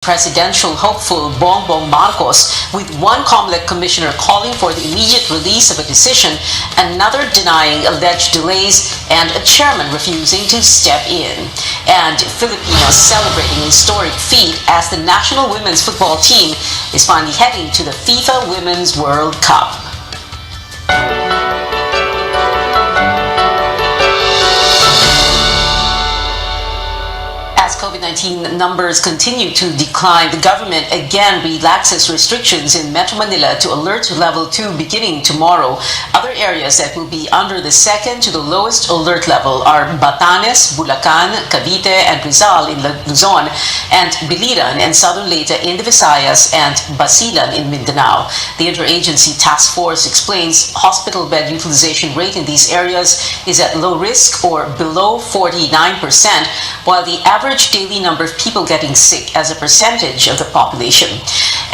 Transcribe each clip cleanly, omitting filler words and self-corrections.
presidential hopeful Bongbong Marcos, with one COMELEC commissioner calling for the immediate release of a decision, another denying alleged delays, and a chairman refusing to step in. And Filipinos celebrating a historic feat as the national women's football team is finally heading to the FIFA Women's World Cup. As COVID-19 numbers continue to decline, the government again relaxes restrictions in Metro Manila to alert level 2 beginning tomorrow. Other areas that will be under the second to the lowest alert level are Batanes, Bulacan, Cavite, and Rizal in Luzon, and Biliran and Southern Leyte in the Visayas, and Basilan in Mindanao. The interagency task force explains hospital bed utilization rate in these areas is at low risk or below 49%, while the average daily number of people getting sick as a percentage of the population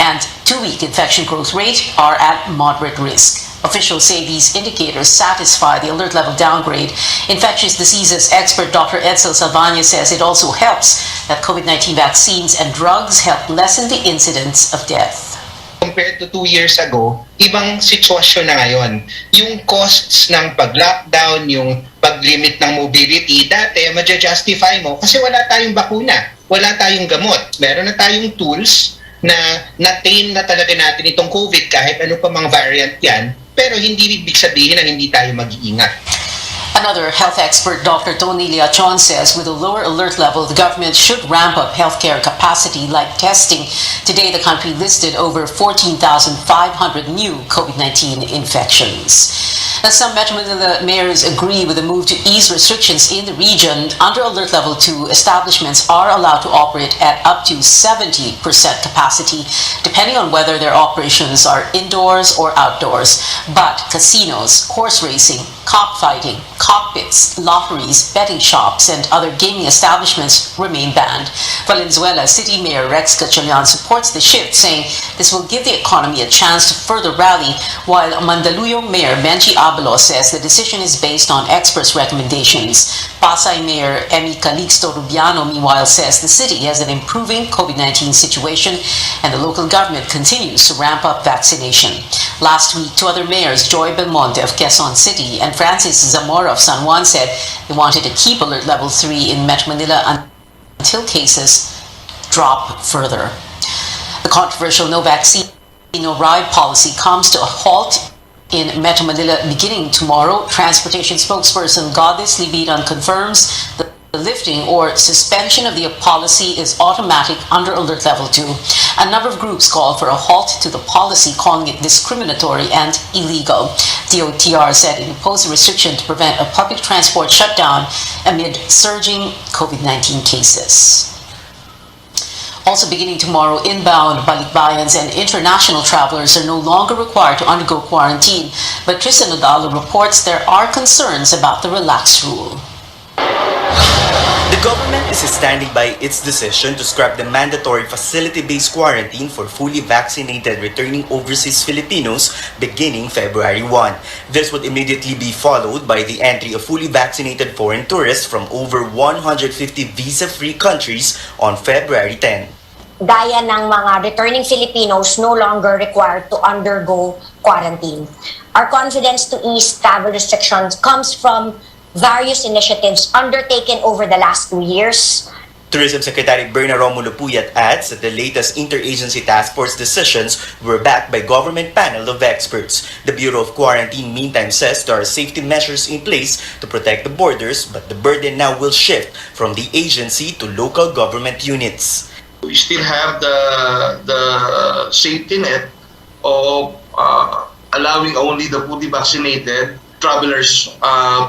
and 2-week infection growth rate are at moderate risk. Officials say these indicators satisfy the alert level downgrade. Infectious diseases expert Dr. Edsel Salvania says it also helps that COVID-19 vaccines and drugs help lessen the incidence of death. Compared to 2 years ago, ibang sitwasyon na ngayon. Yung costs ng pag-lockdown, yung pag-limit ng mobility, dati ma-justify mo kasi wala tayong bakuna, wala tayong gamot. Meron na tayong tools na na-tame na talaga natin itong COVID kahit ano pa mga variant yan, pero hindi ibig sabihin na hindi tayo mag-iingat. Another health expert, Dr. Tony Liachon, says with a lower alert level, the government should ramp up healthcare capacity like testing. Today, the country listed over 14,500 new COVID-19 infections. Now, some Metro Manila mayors agree with the move to ease restrictions in the region. Under alert level 2, establishments are allowed to operate at up to 70% capacity, depending on whether their operations are indoors or outdoors. But casinos, horse racing, cockfighting, cockpits, lotteries, betting shops, and other gaming establishments remain banned. Valenzuela City Mayor Rex Gatchalian supports the shift, saying this will give the economy a chance to further rally, while Mandaluyong Mayor Benji Abalos says the decision is based on experts' recommendations. Pasay Mayor Emmy Calixto Rubiano, meanwhile, says the city has an improving COVID-19 situation and the local government continues to ramp up vaccination. Last week, 2 other mayors, Joy Belmonte of Quezon City and Francis Zamora of San Juan, said they wanted to keep alert level 3 in Metro Manila until cases drop further. The controversial no vaccine, no ride policy comes to a halt in Metro Manila beginning tomorrow. Transportation spokesperson Goddess Libiran confirms the lifting or suspension of the policy is automatic under alert level 2. A number of groups called for a halt to the policy, calling it discriminatory and illegal. DOTR said it imposed a restriction to prevent a public transport shutdown amid surging COVID-19 cases. Also beginning tomorrow, inbound balikbayans and international travelers are no longer required to undergo quarantine, but Tristan Odalo reports there are concerns about the relaxed rule. The government is standing by its decision to scrap the mandatory facility-based quarantine for fully vaccinated returning overseas Filipinos beginning February 1. This would immediately be followed by the entry of fully vaccinated foreign tourists from over 150 visa-free countries on February 10. Gaya ng mga returning Filipinos no longer required to undergo quarantine. Our confidence to ease travel restrictions comes from various initiatives undertaken over the last 2 years. Tourism Secretary Berna Romulo Puyat adds that the latest interagency task force decisions were backed by government panel of experts. The Bureau of Quarantine meantime says there are safety measures in place to protect the borders, but the burden now will shift from the agency to local government units. We still have the safety net of allowing only the fully vaccinated travelers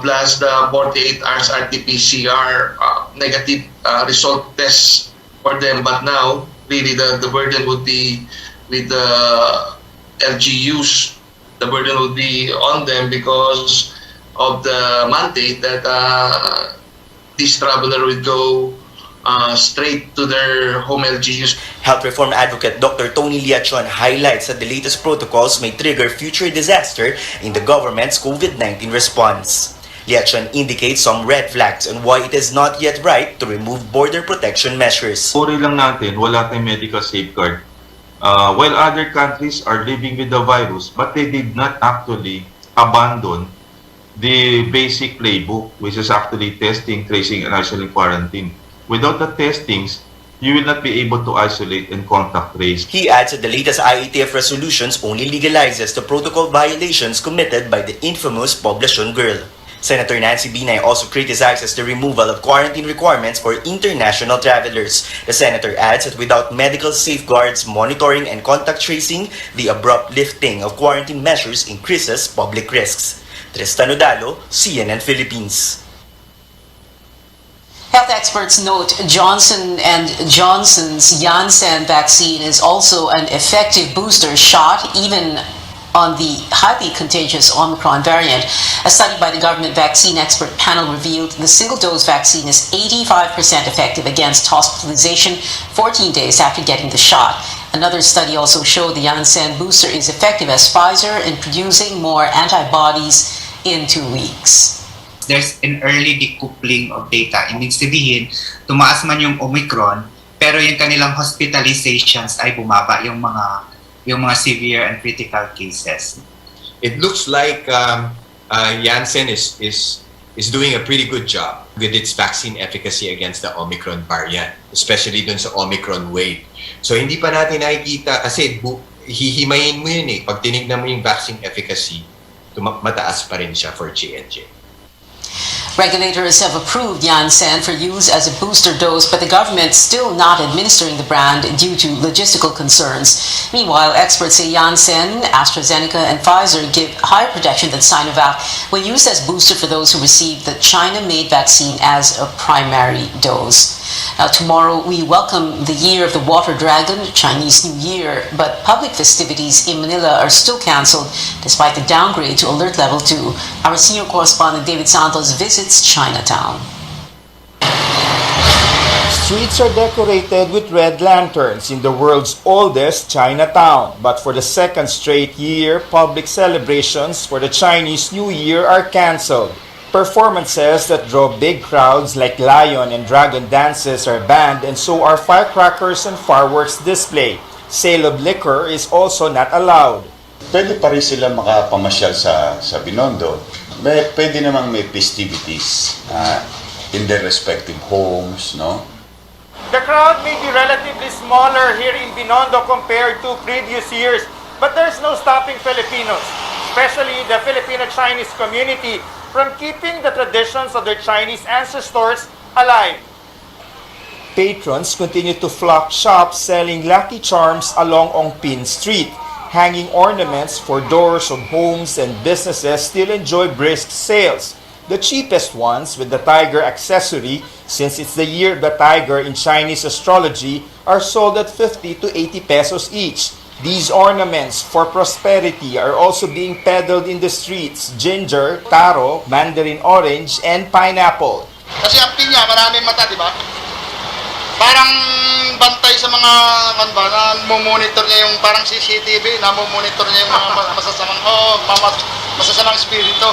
plus the 48 hours RT-PCR negative result tests for them. But now, really, the burden would be with the LGUs. The burden would be on them because of the mandate that this traveler would go straight to their home LGUs. Health reform advocate Dr. Tony Liachon highlights that the latest protocols may trigger future disaster in the government's COVID-19 response. Liachon indicates some red flags on why it is not yet right to remove border protection measures. Puri lang natin, wala tayong medical safeguard. While other countries are living with the virus, but they did not actually abandon the basic playbook, which is actually testing, tracing, and isolating quarantine. Without the testings, you will not be able to isolate and contact trace. He adds that the latest IATF resolutions only legalizes the protocol violations committed by the infamous Poblacion girl. Senator Nancy Binay also criticizes the removal of quarantine requirements for international travelers. The senator adds that without medical safeguards, monitoring, and contact tracing, the abrupt lifting of quarantine measures increases public risks. Tristan Odalo, CNN Philippines. Health experts note Johnson & Johnson's Janssen vaccine is also an effective booster shot, even on the highly contagious Omicron variant. A study by the government vaccine expert panel revealed the single-dose vaccine is 85% effective against hospitalization 14 days after getting the shot. Another study also showed the Janssen booster is effective as Pfizer in producing more antibodies in 2 weeks. There's an early decoupling of data. Ibig sabihin, tumaas man yung Omicron, pero yung kanilang hospitalizations ay bumaba yung mga severe and critical cases. It looks like Janssen is doing a pretty good job with its vaccine efficacy against the Omicron variant, especially dun sa Omicron wave. So hindi pa natin nakikita kasi hihimayin mo yun eh. Pag tinignan mo yung vaccine efficacy, mataas pa rin siya for J&J. Regulators have approved Janssen for use as a booster dose, but the government still not administering the brand due to logistical concerns. Meanwhile, experts say Janssen, AstraZeneca, and Pfizer give higher protection than Sinovac when used as booster for those who receive the China-made vaccine as a primary dose. Now, tomorrow we welcome the Year of the Water Dragon, Chinese New Year, but public festivities in Manila are still cancelled despite the downgrade to alert level 2. Our senior correspondent David Santos visits Chinatown. Streets are decorated with red lanterns in the world's oldest Chinatown. But for the second straight year, public celebrations for the Chinese New Year are cancelled. Performances that draw big crowds like lion and dragon dances are banned, and so are firecrackers and fireworks display. Sale of liquor is also not allowed. Pwede pa rin sila makapamasyal sa Binondo. Pwede namang may festivities in their respective homes, no? The crowd may be relatively smaller here in Binondo compared to previous years, but there's no stopping Filipinos, especially the Filipino-Chinese community, from keeping the traditions of their Chinese ancestors alive. Patrons continue to flock shops selling Lucky Charms along Ongpin Street. Hanging ornaments for doors of homes and businesses still enjoy brisk sales. The cheapest ones, with the tiger accessory, since it's the year of the tiger in Chinese astrology, are sold at 50 to 80 pesos each. These ornaments for prosperity are also being peddled in the streets: ginger, taro, mandarin orange, and pineapple. Kasi ang pinya, maraming mata, di ba? Parang bantay sa mga monitor niya yung parang CCTV, monitor niya yung mga masasamang espiritu.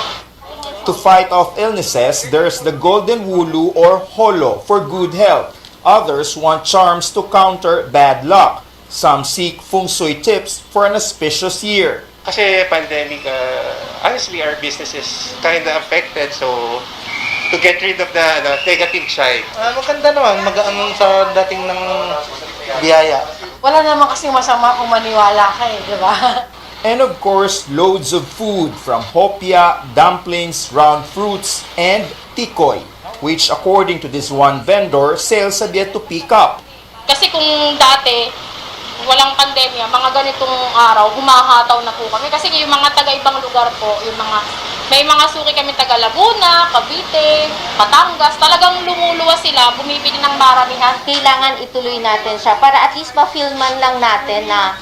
To fight off illnesses, there's the golden wulu or holo for good health. Others want charms to counter bad luck. Some seek feng shui tips for an auspicious year. Kasi pandemic, honestly, our business is kind of affected. So, to get rid of the negative side. Maganda naman, mag-anon sa dating ng biyaya. Wala naman kasing masama kung maniwala ka di ba? And of course, loads of food from hopia, dumplings, round fruits, and tikoy, which according to this one vendor, sales have yet to pick up. Kasi kung dati, walang pandemya, mga ganitong araw, humahataw na po kami. Kasi yung mga taga-ibang lugar po, may mga suki kami taga Laguna, Cavite, Batangas, talagang lumuluwas sila, bumibili ng maramihan. Kailangan ituloy natin siya para at least ma-feel man lang natin na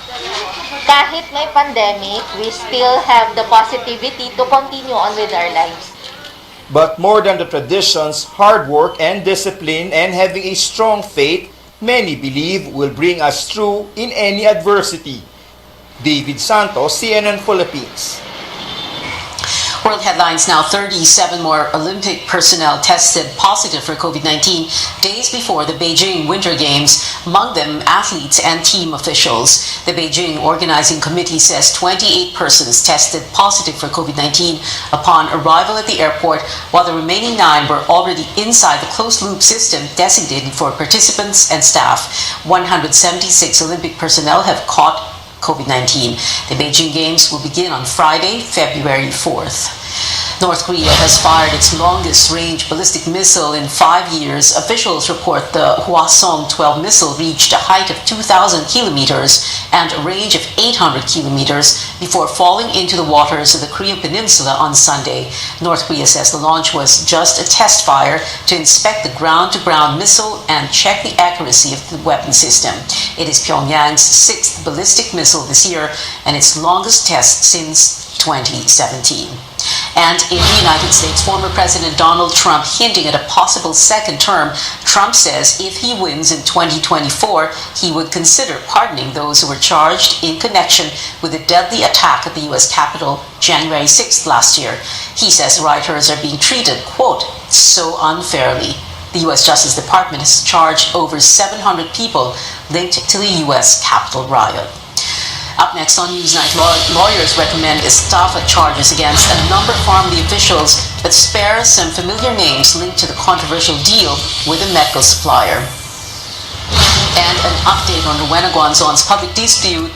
kahit may pandemic, we still have the positivity to continue on with our lives. But more than the traditions, hard work and discipline and having a strong faith, many believe will bring us through in any adversity. David Santos, CNN Philippines. World headlines now: 37 more Olympic personnel tested positive for COVID-19 days before the Beijing Winter Games, among them athletes and team officials. The Beijing Organizing Committee says 28 persons tested positive for COVID-19 upon arrival at the airport, while the remaining 9 were already inside the closed-loop system designated for participants and staff. 176 Olympic personnel have caught COVID-19. The Beijing Games will begin on Friday, February 4th. North Korea has fired its longest-range ballistic missile in 5 years. Officials report the Hwasong-12 missile reached a height of 2,000 kilometers and a range of 800 kilometers before falling into the waters of the Korean Peninsula on Sunday. North Korea says the launch was just a test fire to inspect the ground-to-ground missile and check the accuracy of the weapon system. It is Pyongyang's 6th ballistic missile this year and its longest test since 2017. And in the United States, former President Donald Trump hinting at a possible second term. Trump says if he wins in 2024, he would consider pardoning those who were charged in connection with the deadly attack at the U.S. Capitol January 6th last year. He says rioters are being treated, quote, so unfairly. The U.S. Justice Department has charged over 700 people linked to the U.S. Capitol riot. Up next on Newsnight, lawyers recommend Estafa charges against a number of family officials, but spare some familiar names linked to the controversial deal with a medical supplier. And an update on Rowena Guanzon's public dispute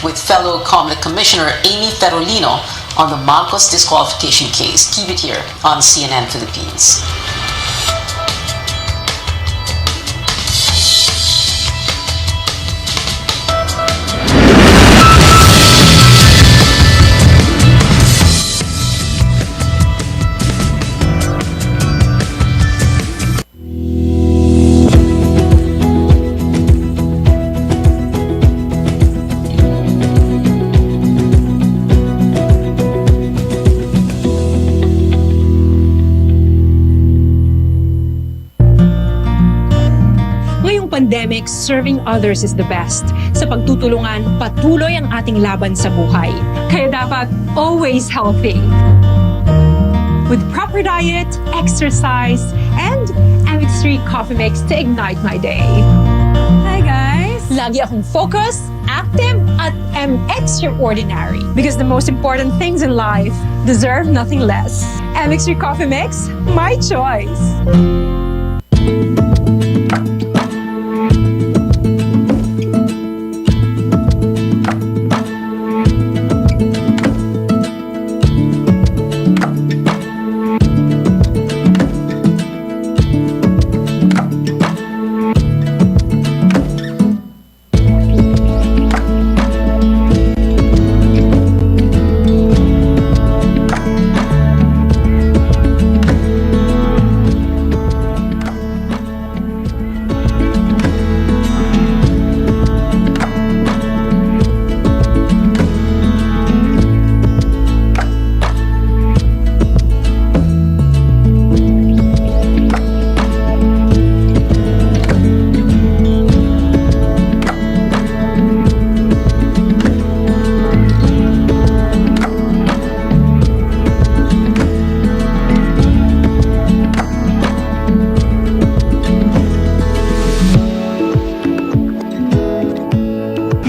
with fellow Comelec Commissioner Amy Ferolino on the Marcos disqualification case. Keep it here on CNN Philippines. Pandemic, serving others is the best. Sa pagtutulungan, patuloy ang ating laban sa buhay. Kaya dapat always healthy. With proper diet, exercise, and MX3 coffee mix to ignite my day. Hi guys! Lagi akong focused, active, at extraordinary. Because the most important things in life deserve nothing less. MX3 coffee mix, my choice.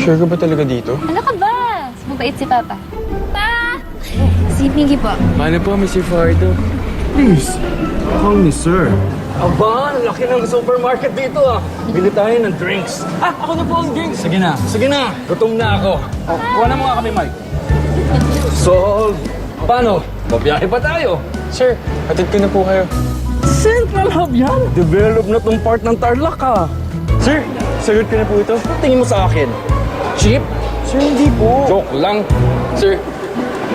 Sure ka ba talaga dito? Ano ka ba? Mabait si Papa. Pa! Si Miggy po. Paano po, Mr. Fardo? Please, call me sir. Aba, ang laki ng supermarket dito ah. Bili tayo ng drinks. Ako na po ang drinks. Sige na. Gutom na ako. Kuha na mo nga kami, Mike. So, paano? Babiyahe pa tayo. Sir, hatid ko na po kayo. Central Hub yan. Develop na tong part ng Tarlac ah. Sir, sagot ko na po ito. Tingin mo sa akin. Cheap? Sir, hindi po. Joke lang. Sir,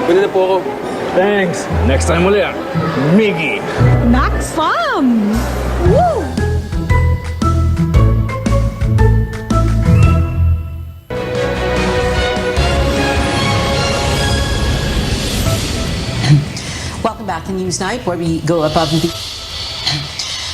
pwede na po ako. Thanks. Next time ulit. Miggy. Next time! Woo! Welcome back to Newsnight, where we go above and beyond.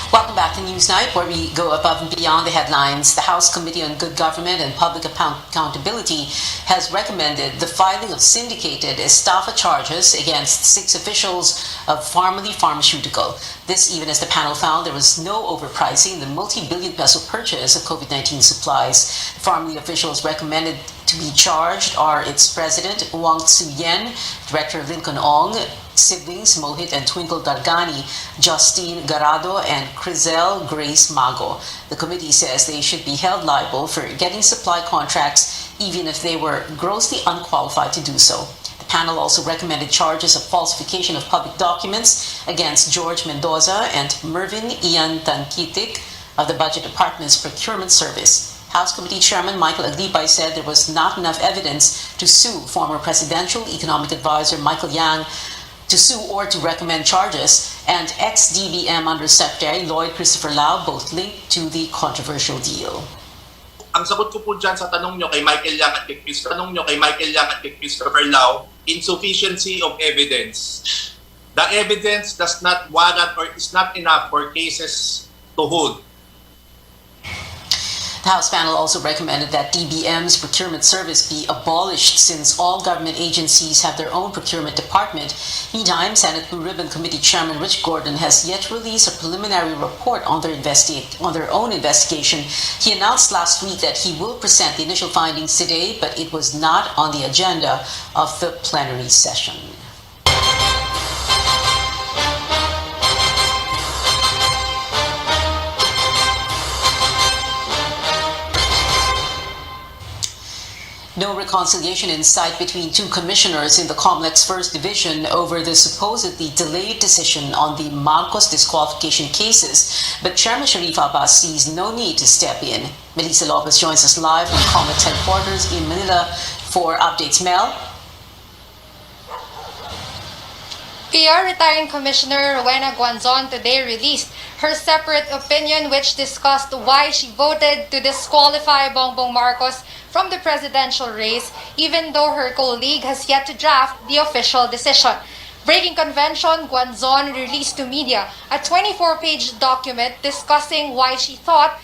Welcome back to Happy News Night, where we go above and beyond the headlines. The House Committee on Good Government and Public Accountability has recommended the filing of syndicated estafa charges against 6 officials of Pharmaly Pharmaceutical. This even as the panel found there was no overpricing the multi-billion peso purchase of COVID-19 supplies. The Pharmaly officials recommended to be charged are its president, Wang Tzu-yen, director Lincoln Ong, siblings Mohit and Twinkle Dargani, Justine Garado, and Crizel Grace Mago. The committee says they should be held liable for getting supply contracts even if they were grossly unqualified to do so. The panel also recommended charges of falsification of public documents against George Mendoza and Mervyn Ian Tankitik of the Budget Department's Procurement Service. House Committee Chairman Michael Aglipay said there was not enough evidence to sue former Presidential Economic Advisor Michael Yang to sue or to recommend charges, and ex-DBM Undersecretary Lloyd Christopher Lau both linked to the controversial deal. Ang sagot ko po dyan sa tanong nyo kay Michael Yang at kay Christopher Lau, insufficiency of evidence. The evidence does not warrant or is not enough for cases to hold. The House panel also recommended that DBM's procurement service be abolished since all government agencies have their own procurement department. Meantime, Senate Blue Ribbon Committee Chairman Rich Gordon has yet to release a preliminary report on their own investigation. He announced last week that he will present the initial findings today, but it was not on the agenda of the plenary session. No reconciliation in sight between 2 commissioners in the COMELEC's First Division over the supposedly delayed decision on the Marcos disqualification cases, but Chairman Sharif Abbas sees no need to step in. Melissa Lopez joins us live from COMELEC's headquarters in Manila for updates. Mel? PR retiring Commissioner Rowena Guanzon today released her separate opinion which discussed why she voted to disqualify Bongbong Marcos from the presidential race even though her colleague has yet to draft the official decision. Breaking convention, Guanzon released to media a 24-page document discussing why she thought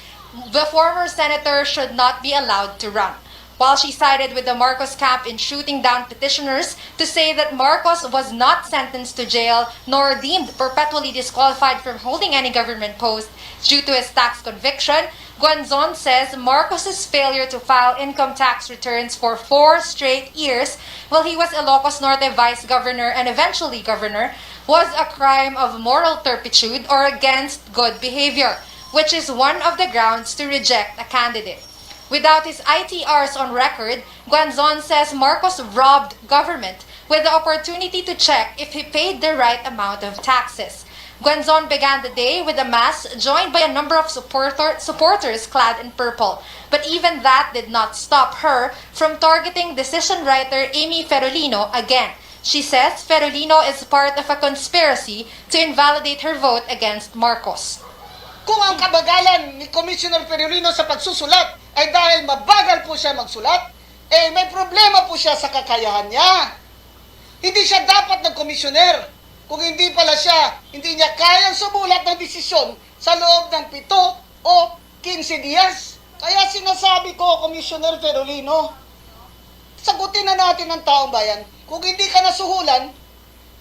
the former senator should not be allowed to run. While she sided with the Marcos camp in shooting down petitioners to say that Marcos was not sentenced to jail nor deemed perpetually disqualified from holding any government post due to his tax conviction, Guanzon says Marcos's failure to file income tax returns for 4 straight years while he was Ilocos Norte vice governor and eventually governor was a crime of moral turpitude or against good behavior, which is one of the grounds to reject a candidate. Without his ITRs on record, Guanzon says Marcos robbed government with the opportunity to check if he paid the right amount of taxes. Guanzon began the day with a mass joined by a number of supporters clad in purple. But even that did not stop her from targeting decision writer Amy Ferolino again. She says Ferolino is part of a conspiracy to invalidate her vote against Marcos. Kung ang kabagalan ni Commissioner Ferolino sa pagsusulat ay dahil mabagal po siya magsulat, may problema po siya sa kakayahan niya. Hindi siya dapat ng komisyoner kung hindi niya kayang sumulat ng desisyon sa loob ng 7 o 15 dias. Kaya sinasabi ko, Commissioner Ferolino, sagutin na natin ang taong bayan. Kung hindi ka nasuhulan,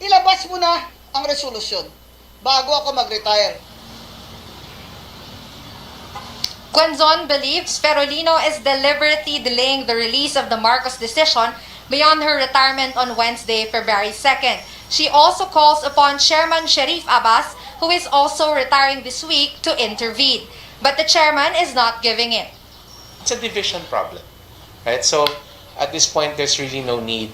ilabas mo na ang resolusyon bago ako mag-retire. Guanzon believes Ferolino is deliberately delaying the release of the Marcos decision beyond her retirement on Wednesday, February 2nd. She also calls upon Chairman Sharif Abbas, who is also retiring this week, to intervene. But the chairman is not giving in. It's a division problem, right? So at this point, there's really no need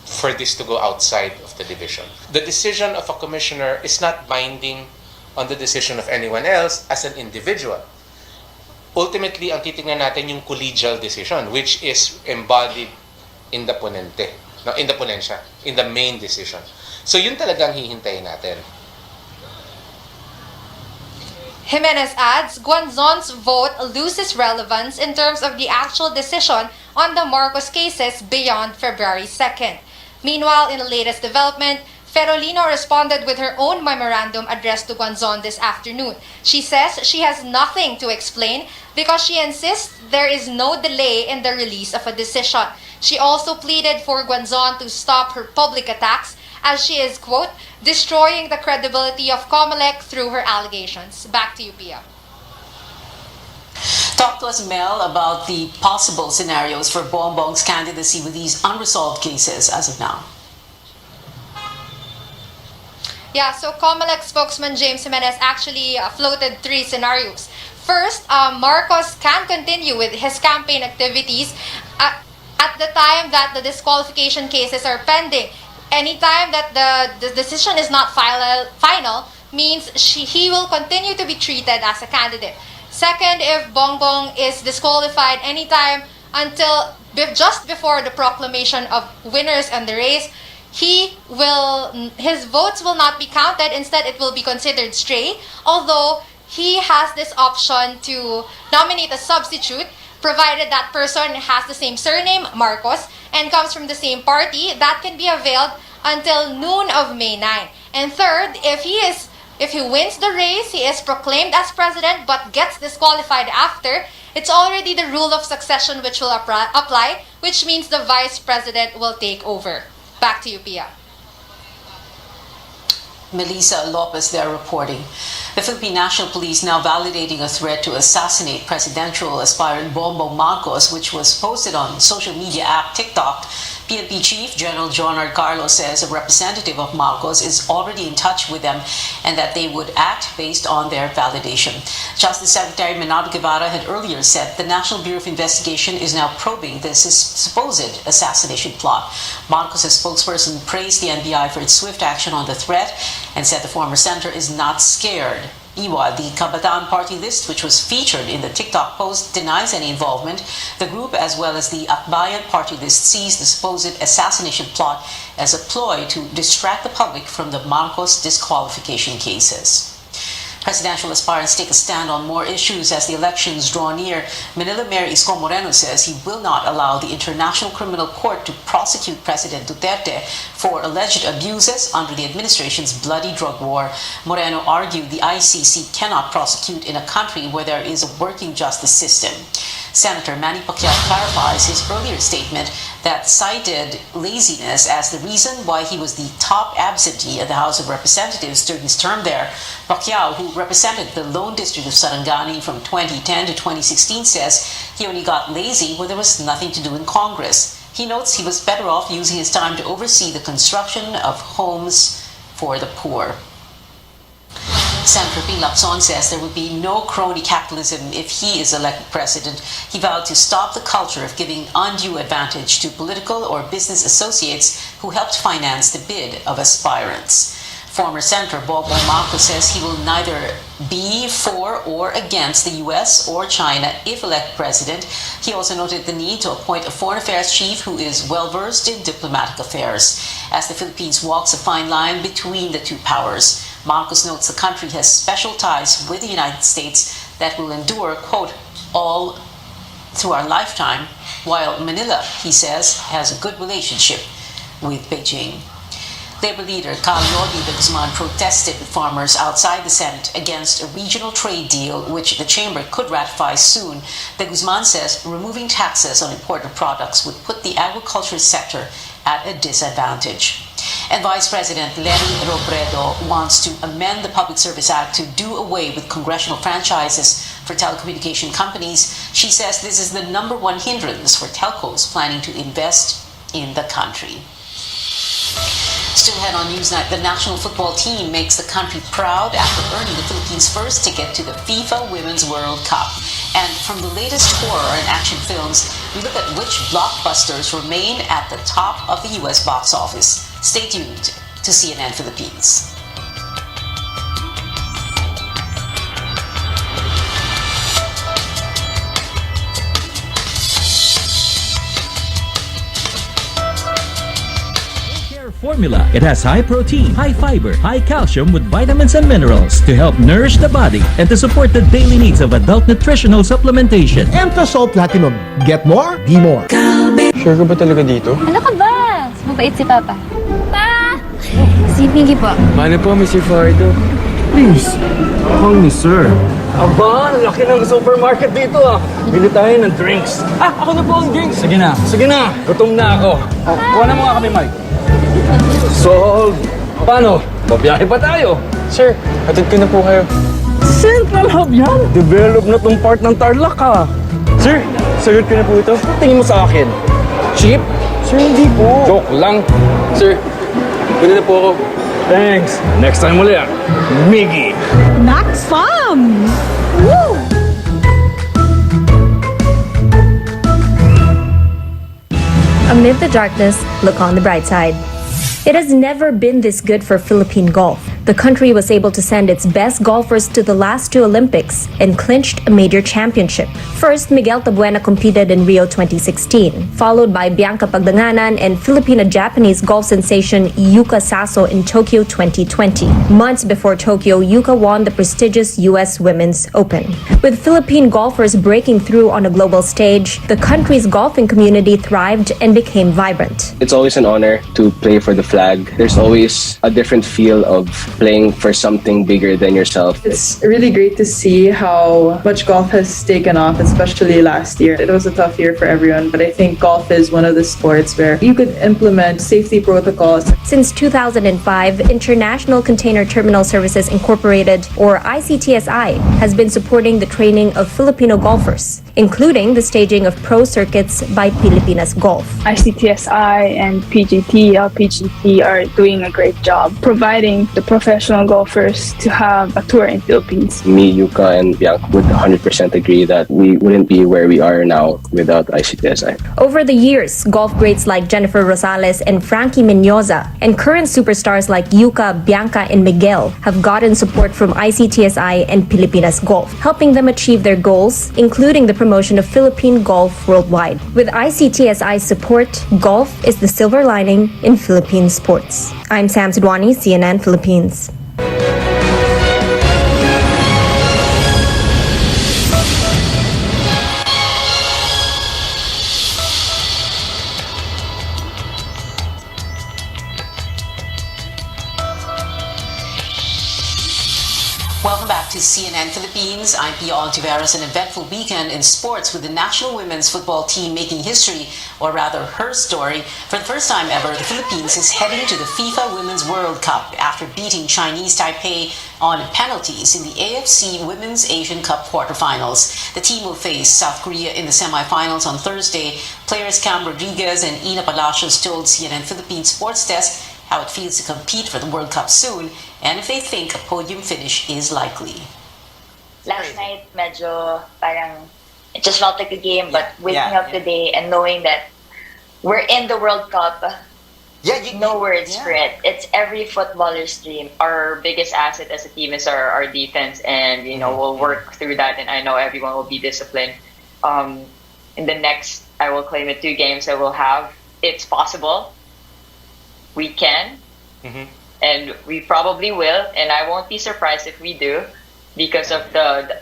for this to go outside of the division. The decision of a commissioner is not binding on the decision of anyone else as an individual. Ultimately, ang titingnan natin yung collegial decision, which is embodied in the ponente, in the ponensya, in the main decision. So yun talagang hihintayin natin. Jimenez adds, Guanzon's vote loses relevance in terms of the actual decision on the Marcos cases beyond February 2nd. Meanwhile, in the latest development, Ferolino responded with her own memorandum addressed to Guanzon this afternoon. She says she has nothing to explain because she insists there is no delay in the release of a decision. She also pleaded for Guanzon to stop her public attacks as she is, quote, destroying the credibility of COMELEC through her allegations. Back to you, Pia. Talk to us, Mel, about the possible scenarios for Bongbong's candidacy with these unresolved cases as of now. Yeah, so COMELEC spokesman James Jimenez actually floated 3 scenarios. First, Marcos can continue with his campaign activities at the time that the disqualification cases are pending. Anytime that the decision is not final means he will continue to be treated as a candidate. Second, if Bongbong is disqualified anytime until just before the proclamation of winners in the race, his votes will not be counted. Instead, it will be considered stray. Although he has this option to nominate a substitute, provided that person has the same surname, Marcos, and comes from the same party. That can be availed until noon of May 9. And third, if he wins the race, he is proclaimed as president but gets disqualified after, it's already the rule of succession which will apply, which means the vice president will take over. Back to you, Pia. Melissa Lopez there reporting. The Philippine National Police now validating a threat to assassinate presidential aspirant Bongbong Marcos, which was posted on social media app TikTok. PNP Chief General John R. Carlos says a representative of Marcos is already in touch with them and that they would act based on their validation. Justice Secretary Menardo Guevara had earlier said the National Bureau of Investigation is now probing this supposed assassination plot. Marcos' spokesperson praised the NBI for its swift action on the threat and said the former senator is not scared. Iwa, the Kabataan party list, which was featured in the TikTok post, denies any involvement. The group, as well as the Akbayan party list, sees the supposed assassination plot as a ploy to distract the public from the Marcos disqualification cases. Presidential aspirants take a stand on more issues as the elections draw near. Manila Mayor Isko Moreno says he will not allow the International Criminal Court to prosecute President Duterte for alleged abuses under the administration's bloody drug war. Moreno argued the ICC cannot prosecute in a country where there is a working justice system. Senator Manny Pacquiao clarifies his earlier statement that cited laziness as the reason why he was the top absentee at the House of Representatives during his term there. Pacquiao, who represented the lone district of Sarangani from 2010 to 2016, says he only got lazy when there was nothing to do in Congress. He notes he was better off using his time to oversee the construction of homes for the poor. Senator Ping Lacson says there would be no crony capitalism if he is elected president. He vowed to stop the culture of giving undue advantage to political or business associates who helped finance the bid of aspirants. Former Senator Bongbong Marcos says he will neither be for or against the U.S. or China if elected president. He also noted the need to appoint a foreign affairs chief who is well-versed in diplomatic affairs, as the Philippines walks a fine line between the two powers. Marcos notes the country has special ties with the United States that will endure, quote, all through our lifetime, while Manila, he says, has a good relationship with Beijing. Labor leader Carl Yordi de Guzman protested with farmers outside the Senate against a regional trade deal which the chamber could ratify soon. De Guzman says removing taxes on imported products would put the agriculture sector at a disadvantage. And Vice President Lenny Robredo wants to amend the Public Service Act to do away with congressional franchises for telecommunication companies. She says this is the #1 hindrance for telcos planning to invest in the country. Still ahead on Newsnight, the national football team makes the country proud after earning the Philippines' first ticket to the FIFA Women's World Cup. And from the latest horror and action films, we look at which blockbusters remain at the top of the U.S. box office. Stay tuned to CNN Philippines. Formula. It has high protein, high fiber, high calcium with vitamins and minerals to help nourish the body and to support the daily needs of adult nutritional supplementation. Emphasol Platinum. Get more, be more. Sure ka ba talaga dito? Ano ka ba? Mabait si Papa. Pa! Si Miggy po. Paano po, Mr. Fardo? Please, call me sir. Aba, laki ng supermarket dito ah. Bili tayo ng drinks. Ako na po ang drinks. Sige na. Gutom na ako. Kuha na mga kami, Mike. So, paano? Babiyahe pa tayo. Sir, hatid ko na po kayo. Central Hub yan. Develop na tong part ng Tarlac ah. Sir, sagot ko na po ito. Tingin mo sa akin. Cheap? Sir, hindi po. Joke lang. Sir, pwede na po ako. Thanks. Next time ulit. Miggy. Max Fam! Woo! Amid the darkness, look on the bright side. It has never been this good for Philippine golf. The country was able to send its best golfers to the last two Olympics and clinched a major championship. First, Miguel Tabuena competed in Rio 2016, followed by Bianca Pagdanganan and Filipino-Japanese golf sensation Yuka Saso in Tokyo 2020. Months before Tokyo, Yuka won the prestigious U.S. Women's Open. With Philippine golfers breaking through on a global stage, the country's golfing community thrived and became vibrant. It's always an honor to play for the flag. There's always a different feel of playing for something bigger than yourself. It's really great to see how much golf has taken off, especially last year. It was a tough year for everyone, but I think golf is one of the sports where you could implement safety protocols. Since 2005, International Container Terminal Services Incorporated, or ICTSI, has been supporting the training of Filipino golfers, including the staging of pro circuits by Pilipinas Golf. ICTSI and PGT, LPGT are doing a great job providing the professional golfers to have a tour in Philippines. Me, Yuka, and Bianca would 100% agree that we wouldn't be where we are now without ICTSI. Over the years, golf greats like Jennifer Rosales and Frankie Mendoza and current superstars like Yuka, Bianca, and Miguel have gotten support from ICTSI and Pilipinas Golf, helping them achieve their goals, including the promotion of Philippine golf worldwide. With ICTSI's support, golf is the silver lining in Philippine sports. I'm Sam Sidwani, CNN Philippines. Welcome back to CNN Philippines. I'm Pia Ontiveros. An eventful weekend in sports with the national women's football team making history, or rather her story. For the first time ever, the Philippines is heading to the FIFA Women's World Cup after beating Chinese Taipei on penalties in the AFC Women's Asian Cup quarterfinals. The team will face South Korea in the semifinals on Thursday. Players Cam Rodriguez and Ina Palacios told CNN Philippines Sports Desk how it feels to compete for the World Cup soon, and if they think a podium finish is likely. Last night, medyo parang it just felt like a game, but waking up today and knowing that we're in the World Cup, no words for it. It's every footballer's dream. Our biggest asset as a team is our defense, and we'll work through that, and I know everyone will be disciplined. In the next, I will claim it, 2 games that we'll have, it's possible. We can. And we probably will, and I won't be surprised if we do, because of the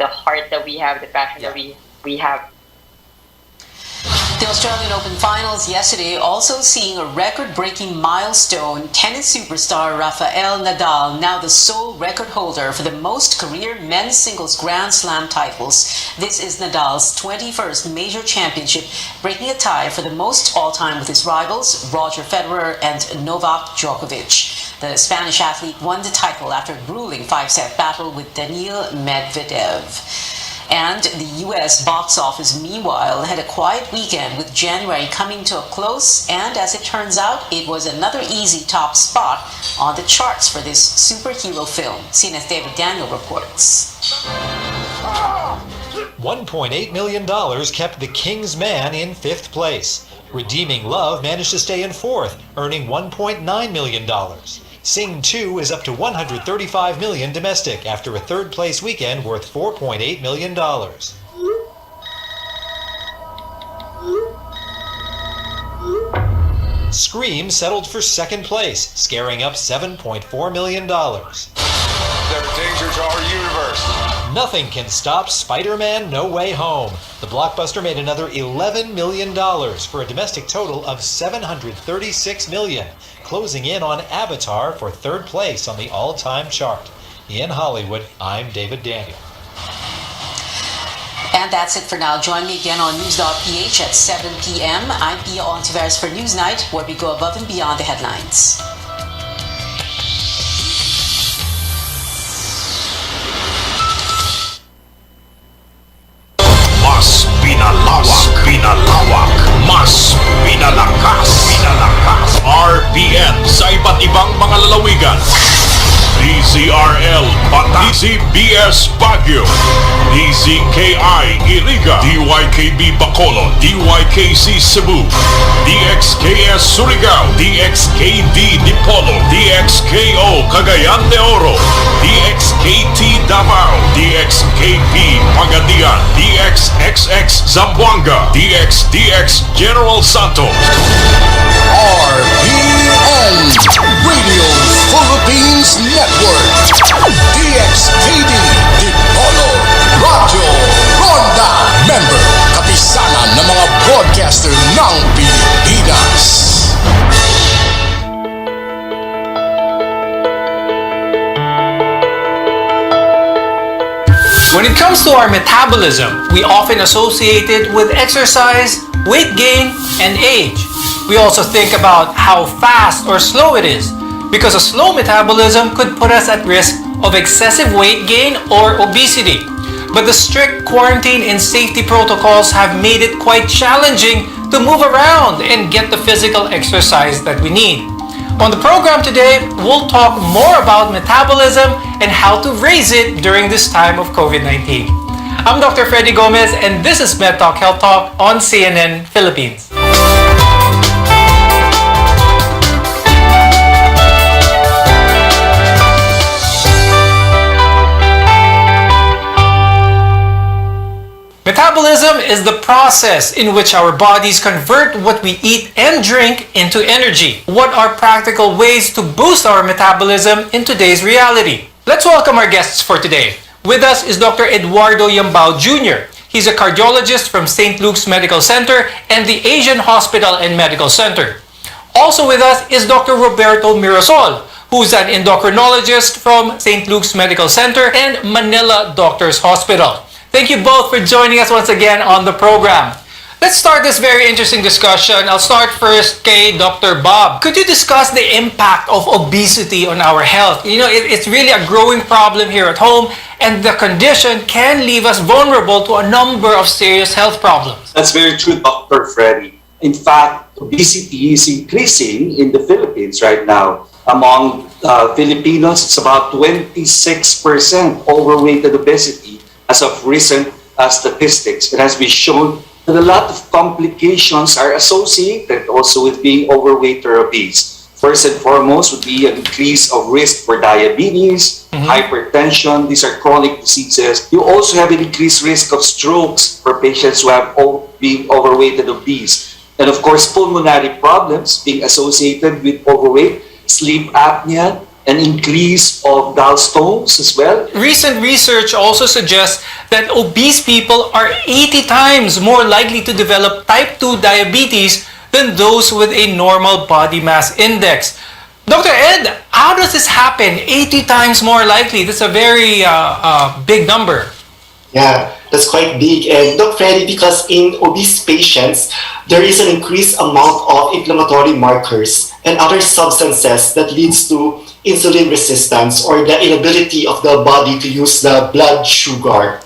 heart that we have, the passion that we have. The Australian Open Finals yesterday also seeing a record-breaking milestone. Tennis superstar Rafael Nadal, now the sole record holder for the most career men's singles Grand Slam titles. This is Nadal's 21st major championship, breaking a tie for the most all-time with his rivals Roger Federer and Novak Djokovic. The Spanish athlete won the title after a grueling 5-set battle with Daniil Medvedev. And the U.S. box office, meanwhile, had a quiet weekend with January coming to a close, and as it turns out, it was another easy top spot on the charts for this superhero film. CNN's David Daniel reports. $1.8 million kept The King's Man in 5th place. Redeeming Love managed to stay in 4th, earning $1.9 million. Sing 2 is up to $135 million domestic after a 3rd place weekend worth $4.8 million. Scream settled for 2nd place, scaring up $7.4 million. There are dangers to our universe. Nothing can stop Spider-Man No Way Home. The blockbuster made another $11 million for a domestic total of $736 million, closing in on Avatar for third place on the all-time chart. In Hollywood, I'm David Daniel. And that's it for now. Join me again on News.ph at 7 p.m. I'm Pia Ontiveros for Newsnight, where we go above and beyond the headlines. Mas pinalawak, mas pinalakas. RPN sa iba't ibang mga lalawigan. DZRL Patay, DZBS Baguio, DZKI Iriga, DYKB Bacolod, DYKC Cebu, DXKS Surigao, DXKD Dipolo, DXKO Cagayan de Oro, DXKT Davao, DXKP Pagadian, DXXX Zamboanga, DXDX General Santos. RPN Radio Philippines Network, DXKD Dipolo Radio Ronda, member kapisanan ng mga broadcaster ng Pilipinas. When it comes to our metabolism, we often associate it with exercise, weight gain, and age. We also think about how fast or slow it is, because a slow metabolism could put us at risk of excessive weight gain or obesity. But the strict quarantine and safety protocols have made it quite challenging to move around and get the physical exercise that we need. On the program today, we'll talk more about metabolism and how to raise it during this time of COVID-19. I'm Dr. Freddy Gomez, and this is MedTalk Health Talk on CNN Philippines. Metabolism is the process in which our bodies convert what we eat and drink into energy. What are practical ways to boost our metabolism in today's reality? Let's welcome our guests for today. With us is Dr. Eduardo Yambao Jr. He's a cardiologist from St. Luke's Medical Center and the Asian Hospital and Medical Center. Also with us is Dr. Roberto Mirasol, who's an endocrinologist from St. Luke's Medical Center and Manila Doctors Hospital. Thank you both for joining us once again on the program. Let's start this very interesting discussion. I'll start first kay Dr. Bob. Could you discuss the impact of obesity on our health? You know, it's really a growing problem here at home, and the condition can leave us vulnerable to a number of serious health problems. That's very true, Dr. Freddy. In fact, obesity is increasing in the Philippines right now. Among Filipinos, it's about 26% overweighted obesity as of recent statistics. It has been shown that a lot of complications are associated also with being overweight or obese. First and foremost would be an increase of risk for diabetes, hypertension. These are chronic diseases. You also have an increased risk of strokes for patients who have being overweight and obese. And of course, pulmonary problems being associated with overweight, sleep apnea, an increase of gallstones as well. Recent research also suggests that obese people are 80 times more likely to develop type 2 diabetes than those with a normal body mass index. Dr. Ed, how does this happen? 80 times more likely. That's a very big number. Yeah, that's quite big. And Dr. Freddy, because in obese patients, there is an increased amount of inflammatory markers and other substances that leads to insulin resistance or the inability of the body to use the blood sugar.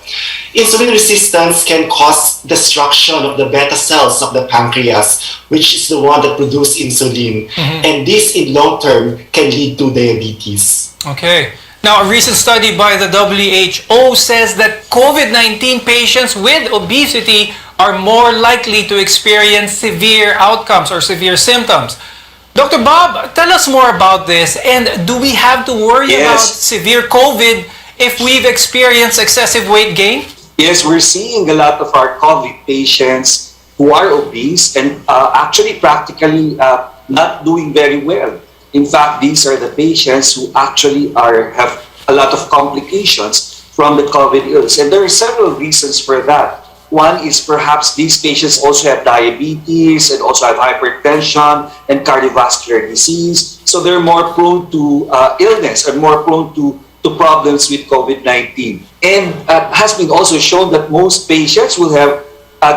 Insulin resistance can cause destruction of the beta cells of the pancreas, which is the one that produces insulin. And this in long term can lead to diabetes. Okay. Now, a recent study by the WHO says that COVID-19 patients with obesity are more likely to experience severe outcomes or severe symptoms. Dr. Bob, tell us more about this, and do we have to worry about severe COVID if we've experienced excessive weight gain? Yes, we're seeing a lot of our COVID patients who are obese and actually practically not doing very well. In fact, these are the patients who actually have a lot of complications from the COVID illness. And there are several reasons for that. One is perhaps these patients also have diabetes and also have hypertension and cardiovascular disease. So they're more prone to illness and more prone to problems with COVID-19. And has been also shown that most patients will have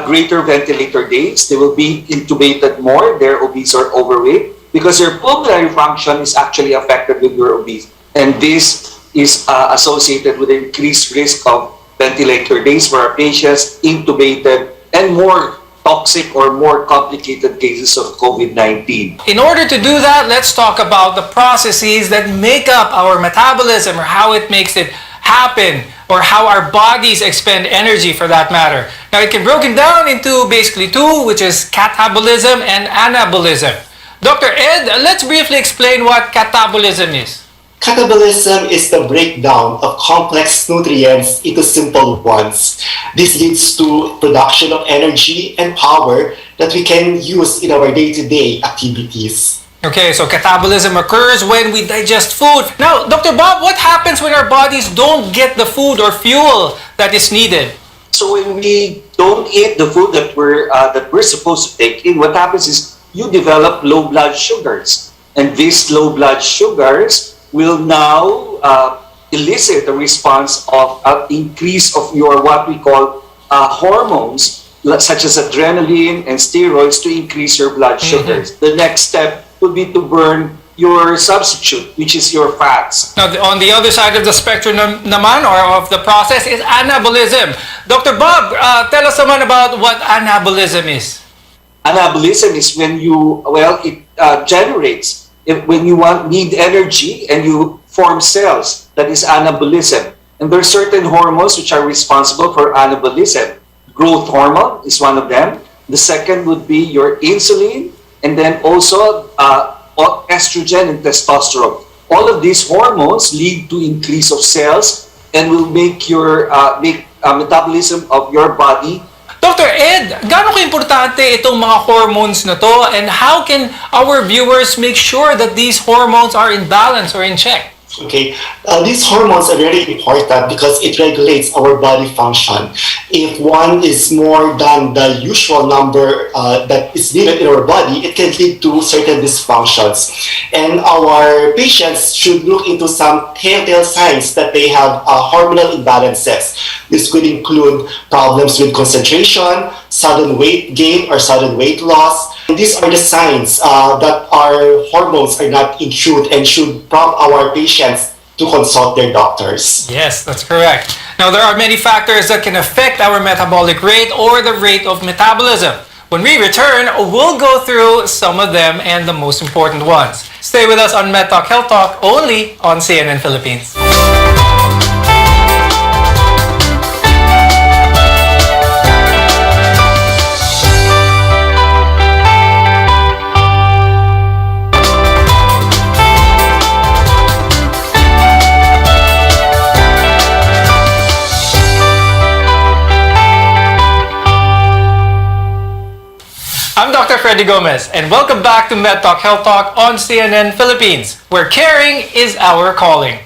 greater ventilator days. They will be intubated more, they're obese or overweight, because their pulmonary function is actually affected when you're obese. And this is associated with increased risk of ventilator days for our patients, intubated, and more toxic or more complicated cases of COVID-19. In order to do that, let's talk about the processes that make up our metabolism, or how it makes it happen, or how our bodies expend energy for that matter. Now, it can be broken down into basically two, which is catabolism and anabolism. Dr. Ed, let's briefly explain what catabolism is. Catabolism is the breakdown of complex nutrients into simple ones. This leads to production of energy and power that we can use in our day-to-day activities. Okay, so catabolism occurs when we digest food. Now, Dr. Bob, what happens when our bodies don't get the food or fuel that is needed? So when we don't eat the food that we're supposed to take in, what happens is you develop low blood sugars. And these low blood sugars will now elicit a response of an increase of your what we call hormones, such as adrenaline and steroids, to increase your blood sugars. The next step would be to burn your substitute, which is your fats. Now, on the other side of the spectrum naman, or of the process, is anabolism. Dr. Bob, tell us naman about what anabolism is. Anabolism is when it generates, when you need energy and you form cells. That is anabolism. And there are certain hormones which are responsible for anabolism. Growth hormone is one of them. The second would be your insulin, and then also estrogen and testosterone. All of these hormones lead to increase of cells and will make your metabolism of your body. Dr. Ed, gaano ka-importante itong mga hormones na to, and how can our viewers make sure that these hormones are in balance or in check? Okay, these hormones are very important because it regulates our body function. If one is more than the usual number that is needed in our body, it can lead to certain dysfunctions. And our patients should look into some telltale signs that they have hormonal imbalances. This could include problems with concentration, sudden weight gain or sudden weight loss. And these are the signs that our hormones are not in tune and should prompt our patients to consult their doctors. Yes, that's correct. Now, there are many factors that can affect our metabolic rate or the rate of metabolism. When we return, we'll go through some of them and the most important ones. Stay with us on Med Talk Health Talk, only on CNN Philippines. I'm Dr. Freddy Gomez, and welcome back to Med Talk Health Talk on CNN Philippines, where caring is our calling.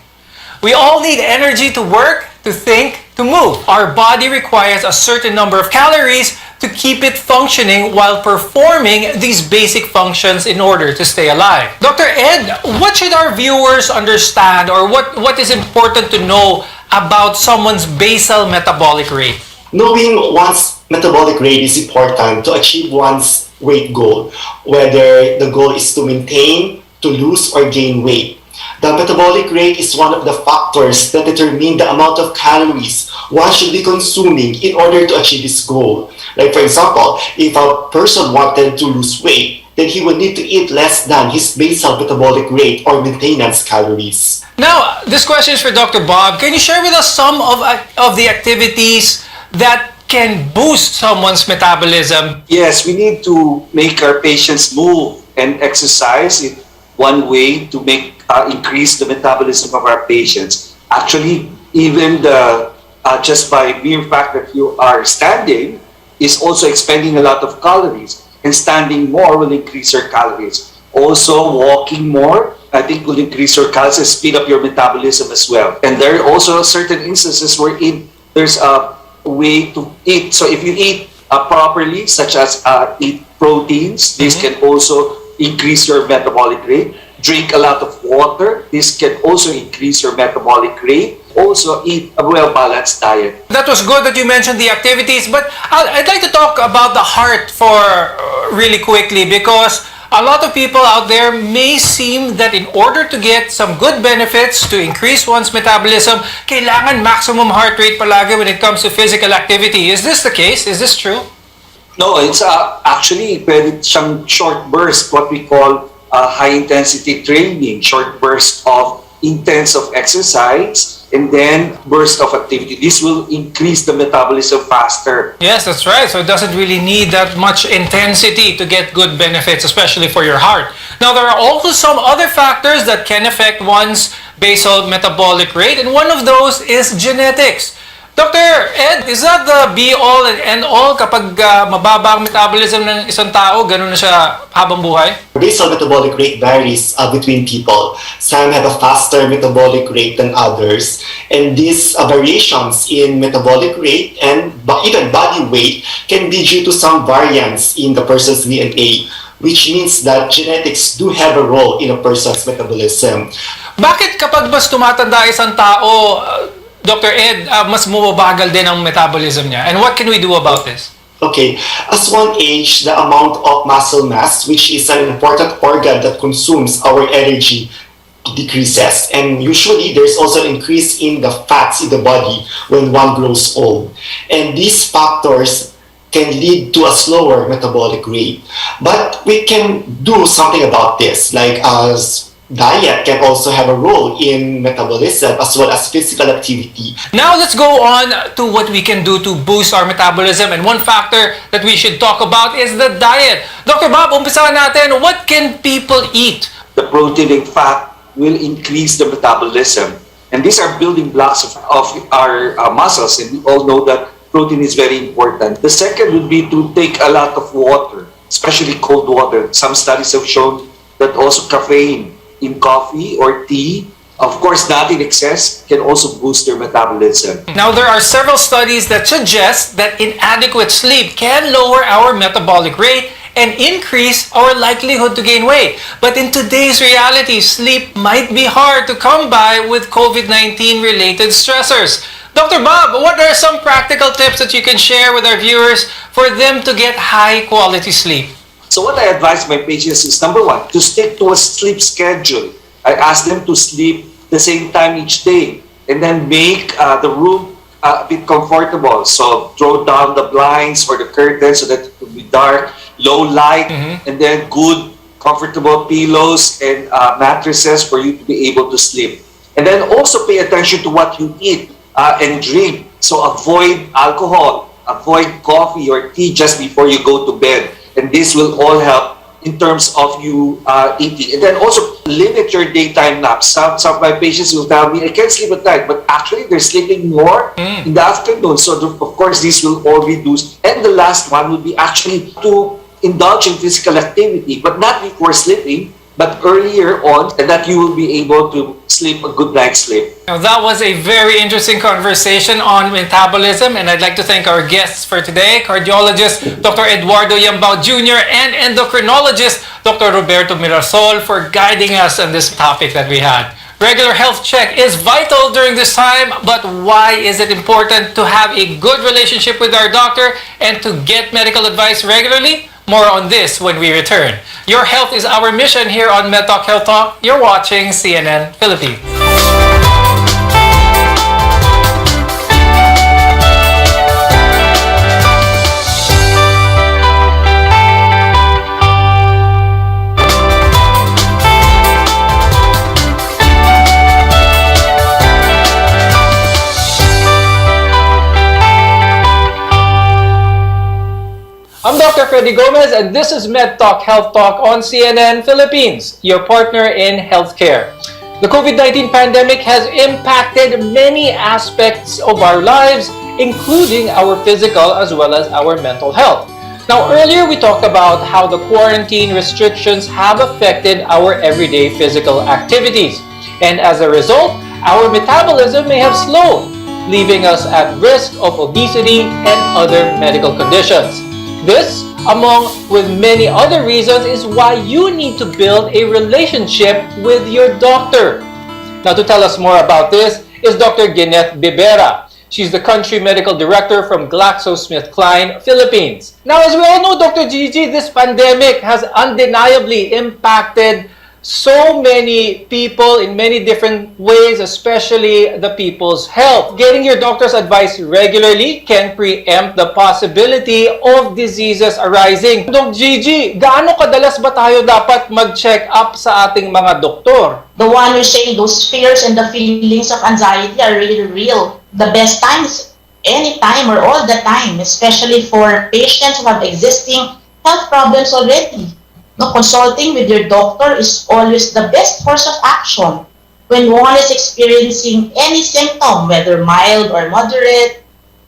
We all need energy to work, to think, to move. Our body requires a certain number of calories to keep it functioning while performing these basic functions in order to stay alive. Dr. Ed, what should our viewers understand, or what is important to know about someone's basal metabolic rate? Knowing one's metabolic rate is important to achieve one's weight goal, whether the goal is to maintain, to lose, or gain weight. The metabolic rate is one of the factors that determine the amount of calories one should be consuming in order to achieve this goal. Like, for example, if a person wanted to lose weight, then he would need to eat less than his basal metabolic rate or maintenance calories. Now, this question is for Dr. Bob. Can you share with us some of the activities that can boost someone's metabolism? Yes, we need to make our patients move and exercise. It's one way to make increase the metabolism of our patients. Actually, even just by mere fact that you are standing is also expending a lot of calories, and standing more will increase your calories. Also, walking more I think will increase your calcium, speed up your metabolism as well. And there are also certain instances wherein there's a way to eat. So if you eat properly, such as eat proteins, this can also increase your metabolic rate. Drink a lot of water. This can also increase your metabolic rate. Also, eat a well-balanced diet. That was good that you mentioned the activities, but I'd like to talk about the heart for really quickly, because a lot of people out there may seem that in order to get some good benefits to increase one's metabolism, kailangan maximum heart rate palagi when it comes to physical activity. Is this the case? Is this true? No, it's actually pwede siyang short burst, what we call high-intensity training, short burst of intensive exercise, and then burst of activity. This will increase the metabolism faster. Yes, that's right. So it doesn't really need that much intensity to get good benefits, especially for your heart. Now, there are also some other factors that can affect one's basal metabolic rate, and one of those is genetics. Dr. Ed, is that the be-all and end-all kapag mababa ang metabolism ng isang tao, ganun na siya habang buhay? Basal metabolic rate varies between people. Some have a faster metabolic rate than others, and these variations in metabolic rate and even body weight can be due to some variants in the person's DNA, which means that genetics do have a role in a person's metabolism. Bakit kapag mas tumatanda isang tao, Dr. Ed, mas bumabagal din ang metabolism niya? And what can we do about this? Okay, as one age, the amount of muscle mass, which is an important organ that consumes our energy, decreases. And usually, there's also an increase in the fats in the body when one grows old. And these factors can lead to a slower metabolic rate. But we can do something about this, like diet can also have a role in metabolism as well as physical activity. Now let's go on to what we can do to boost our metabolism, and one factor that we should talk about is the diet. Dr. Bob, umpisahan natin, what can people eat? The protein and fat will increase the metabolism, and these are building blocks of our muscles, and we all know that protein is very important. The second would be to take a lot of water, especially cold water. Some studies have shown that also caffeine in coffee or tea, of course not in excess, can also boost your metabolism. Now, there are several studies that suggest that inadequate sleep can lower our metabolic rate and increase our likelihood to gain weight. But in today's reality, sleep might be hard to come by with COVID-19 related stressors. Dr. Bob, what are some practical tips that you can share with our viewers for them to get high quality sleep? So what I advise my patients is, number one, to stick to a sleep schedule. I ask them to sleep the same time each day, and then make the room a bit comfortable. So throw down the blinds or the curtains so that it will be dark, low light, and then good, comfortable pillows and mattresses for you to be able to sleep. And then also pay attention to what you eat and drink. So avoid alcohol, avoid coffee or tea just before you go to bed. And this will all help in terms of you eating. And then also limit your daytime naps. Some of my patients will tell me, I can't sleep at night, but actually they're sleeping more in the afternoon. So of course, this will all reduce. And the last one would be actually to indulge in physical activity, but not before sleeping, but earlier on, and that you will be able to sleep a good night's sleep. Now, that was a very interesting conversation on metabolism, and I'd like to thank our guests for today, cardiologist Dr. Eduardo Yambao Jr. and endocrinologist Dr. Roberto Mirasol, for guiding us on this topic that we had. Regular health check is vital during this time, but why is it important to have a good relationship with our doctor and to get medical advice regularly? More on this when we return. Your health is our mission here on MedTalk Health Talk. You're watching CNN Philippines. I'm Dr. Freddy Gomez, and this is MedTalk Health Talk on CNN Philippines, your partner in healthcare. The COVID-19 pandemic has impacted many aspects of our lives, including our physical as well as our mental health. Now, earlier we talked about how the quarantine restrictions have affected our everyday physical activities. And as a result, our metabolism may have slowed, leaving us at risk of obesity and other medical conditions. This, among with many other reasons, is why you need to build a relationship with your doctor. Now, to tell us more about this is Dr. Gineth Bibera. She's the Country Medical Director from GlaxoSmithKline, Philippines. Now, as we all know, Dr. Gigi, this pandemic has undeniably impacted so many people in many different ways, especially the people's health. Getting your doctor's advice regularly can preempt the possibility of diseases arising. Doc Gigi, gaano kadalas ba tayo dapat mag-check up sa ating mga doktor? The one who's saying those fears and the feelings of anxiety are really real. The best times, anytime or all the time, especially for patients who have existing health problems already. No, consulting with your doctor is always the best course of action when one is experiencing any symptom, whether mild or moderate,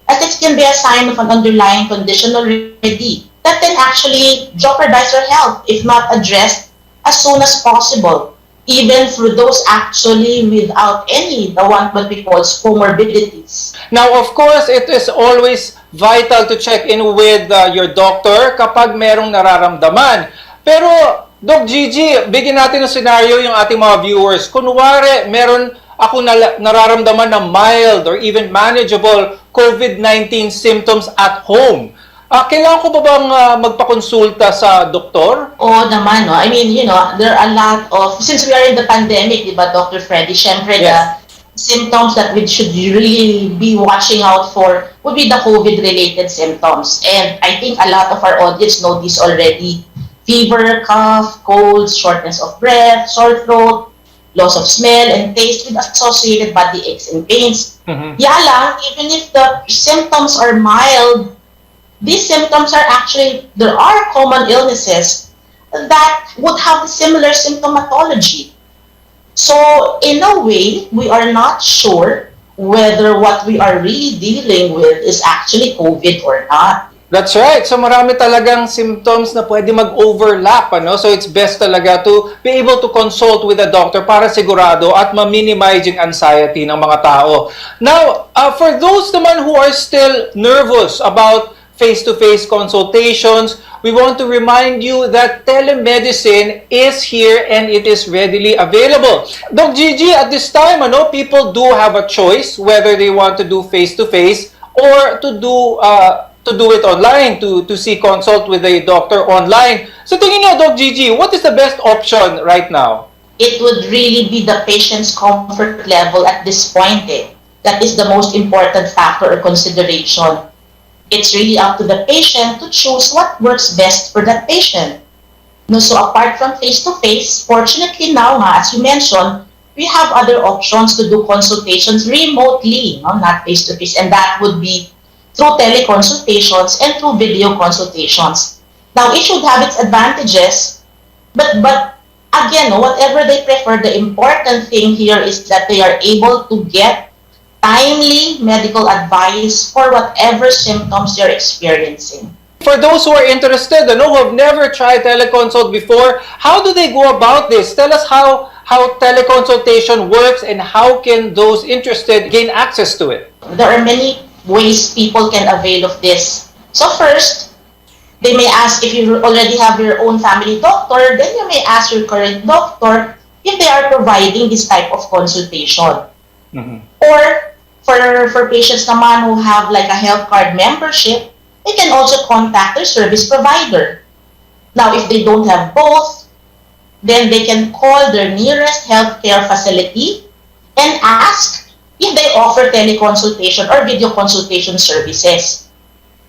as it can be a sign of an underlying condition already that can actually jeopardize your health if not addressed as soon as possible, even through those actually without any, what we call comorbidities. Now, of course, it is always vital to check in with your doctor kapag merong nararamdaman. Pero, Doc Gigi, bigyan natin ng scenario yung ating mga viewers. Kunwari, meron ako nararamdaman na mild or even manageable COVID-19 symptoms at home. Kailangan ko ba bang magpakonsulta sa doktor? Oo naman, no? I mean, there are a lot of, since we are in the pandemic, di ba, Dr. Freddy, syempre, the symptoms that we should really be watching out for would be the COVID-related symptoms. And I think a lot of our audience know this already. Fever, cough, colds, shortness of breath, sore throat, loss of smell and taste with associated body aches and pains. Lang, even if the symptoms are mild, these symptoms are actually, there are common illnesses that would have similar symptomatology. So, in a way, we are not sure whether what we are really dealing with is actually COVID or not. That's right. So marami talagang symptoms na pwede mag-overlap, ano? So it's best talaga to be able to consult with a doctor para sigurado at ma-minimize yung anxiety ng mga tao. Now, for those naman who are still nervous about face-to-face consultations, we want to remind you that telemedicine is here and it is readily available. Doc Gigi, at this time, people do have a choice whether they want to do face-to-face or to do it online, to see consult with a doctor online. So tingin niyo, Doc Gigi, what is the best option right now? It would really be the patient's comfort level at this point. That is the most important factor or consideration. It's really up to the patient to choose what works best for that patient. No, so apart from face-to-face, fortunately now, as you mentioned, we have other options to do consultations remotely, not face-to-face, and that would be through teleconsultations and through video consultations. Now, it should have its advantages, but again, whatever they prefer, the important thing here is that they are able to get timely medical advice for whatever symptoms they're experiencing. For those who are interested, who have never tried teleconsult before, how do they go about this? Tell us how teleconsultation works and how can those interested gain access to it? There are many ways people can avail of this. So first, they may ask if you already have your own family doctor, then you may ask your current doctor if they are providing this type of consultation. Or for patients naman who have like a health card membership, they can also contact their service provider. Now, if they don't have both, then they can call their nearest healthcare facility and ask if they offer teleconsultation or video consultation services.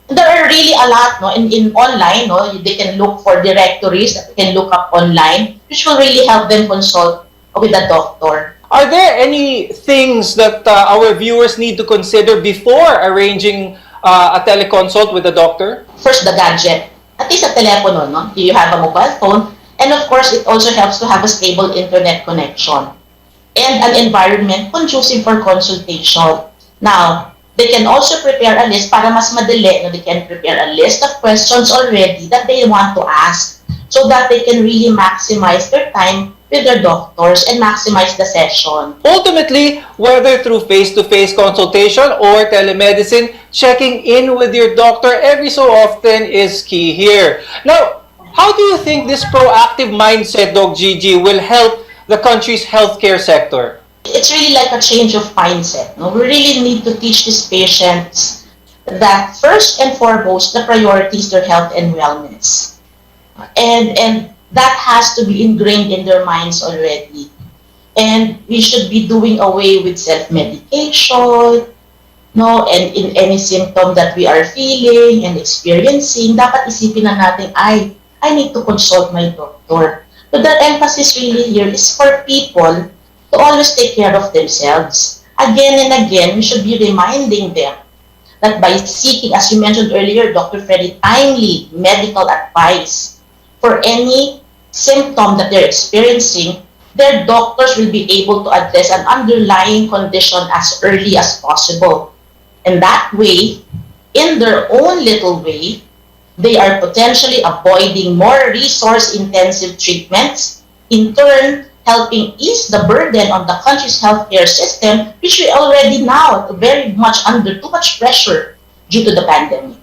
There are really a lot in online. They can look for directories that they can look up online, which will really help them consult with a doctor. Are there any things that our viewers need to consider before arranging a teleconsult with a doctor? First, the gadget. At least a telephone, you have a mobile phone. And of course, it also helps to have a stable internet connection and an environment conducive for consultation. Now, they can also prepare a list para mas madali. No, they can prepare a list of questions already that they want to ask so that they can really maximize their time with their doctors and maximize the session. Ultimately, whether through face-to-face consultation or telemedicine, checking in with your doctor every so often is key here. Now, how do you think this proactive mindset, Doc Gigi, will help the country's healthcare sector? It's really like a change of mindset. No? We really need to teach these patients that first and foremost, the priority is their health and wellness. And that has to be ingrained in their minds already. And we should be doing away with self-medication, no, and in any symptom that we are feeling and experiencing, dapat isipin na natin, I need to consult my doctor. So the emphasis really here is for people to always take care of themselves. Again and again, we should be reminding them that by seeking, as you mentioned earlier, Dr. Freddy, timely medical advice for any symptom that they're experiencing, their doctors will be able to address an underlying condition as early as possible. And that way, in their own little way, they are potentially avoiding more resource-intensive treatments, in turn helping ease the burden on the country's healthcare system, which we already now very much under too much pressure due to the pandemic.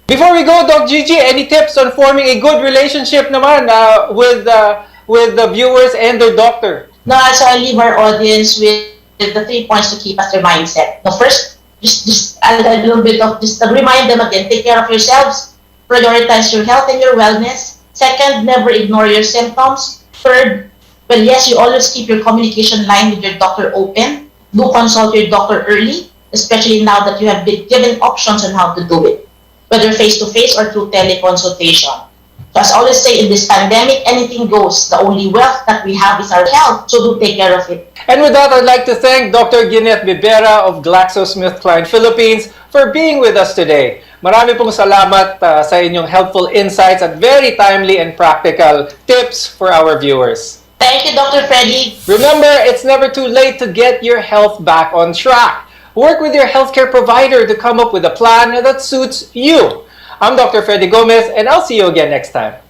Before we go, Doc Gigi, any tips on forming a good relationship naman with the viewers and their doctor? No, so I leave our audience with the 3 points to keep us their mindset. The first, just a little bit of, just to remind them again, take care of yourselves, prioritize your health and your wellness. Second, never ignore your symptoms. Third, well, yes, you always keep your communication line with your doctor open. Do consult your doctor early, especially now that you have been given options on how to do it, whether face-to-face or through teleconsultation. So as I always say, in this pandemic, anything goes. The only wealth that we have is our health, so do take care of it. And with that, I'd like to thank Dr. Ginette Bibera of GlaxoSmithKline Philippines for being with us today. Marami pong salamat sa inyong helpful insights at very timely and practical tips for our viewers. Thank you, Dr. Freddy. Remember, it's never too late to get your health back on track. Work with your healthcare provider to come up with a plan that suits you. I'm Dr. Freddy Gomez, and I'll see you again next time.